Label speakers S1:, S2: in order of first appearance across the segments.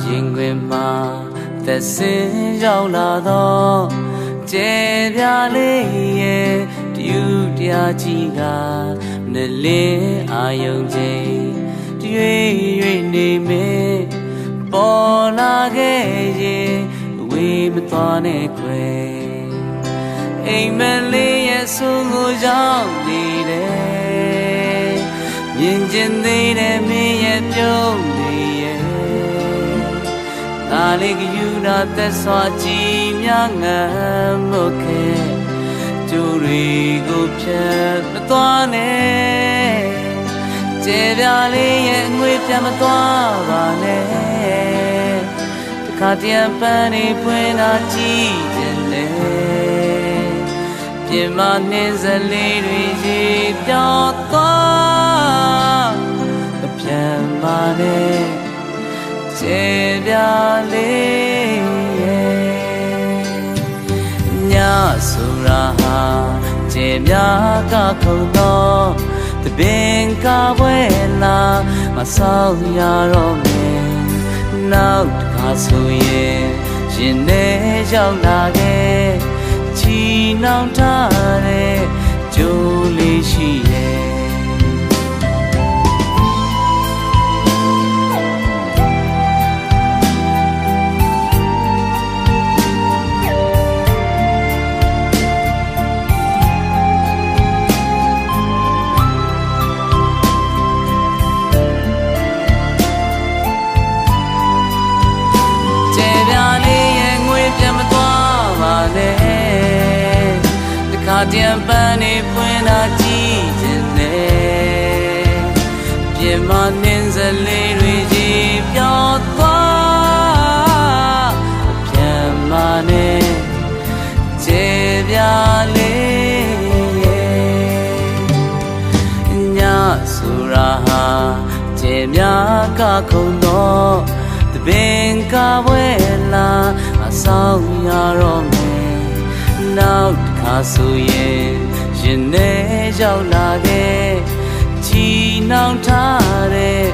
S1: ရင်ခွင်မှာသက်စင်ရောက်လာတော့ကျဲပြလေးရဲ့တူတရားကြီးကနလင်းအာယုံချိန်တွေ့၍နေမေပေါ်လာခဲ့ရင်ဝေးမသွားနဲ့ခွေအိမ်မလေးရဲ့ဆုံကိုရောက်နေတယ်မြင်ကျင်သေးတယ်မင်းရဲ့ပြုံးနေရဲ့ဒါလေးကယူနာသက်စွာကြည်များငမ်းမခဲ့ကျူတွေကိုဖြတ်မသွားနဲ့ကျေပြလေးရဲ့ငွေပြန်မသွားပါနဲ့တခါတည်းပန်းနေပွင့်လာကြည့်တယ်လေပြင်မနှင်းစလေးတွေရေပြောင်းသွားမပြန်ပါနဲ့ကျေပြလေးရဲ့ညဆိုတာဟာကျေများကခုန်တော့တပင်ကပွဲလာမဆောင်ရတော့မယ်နောက်တစ်ခါဆိုရင်ရင်ထဲရောက်လာခဲ့ချီနှောင်ထားတဲ့ကြိုးလေးရှိရဲ့တံပန်းနေပွင့်လာကြည့်ခြင်းနဲ့ပြင်မနှင်းစလေးတွေကြီးပြောင်းသွားပြန်မနဲ့ကျေပြလေးညဆိုတာဟာကျေများကခုန်တော့တပင်ကဝဲလာအဆောင်ရတော့မယ်နောက်ဆိုရင်ရင်ထဲရောက်လာခဲ့ချီနှောင်ထားတဲ့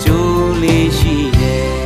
S1: ကြိုးလေးရှိရဲ့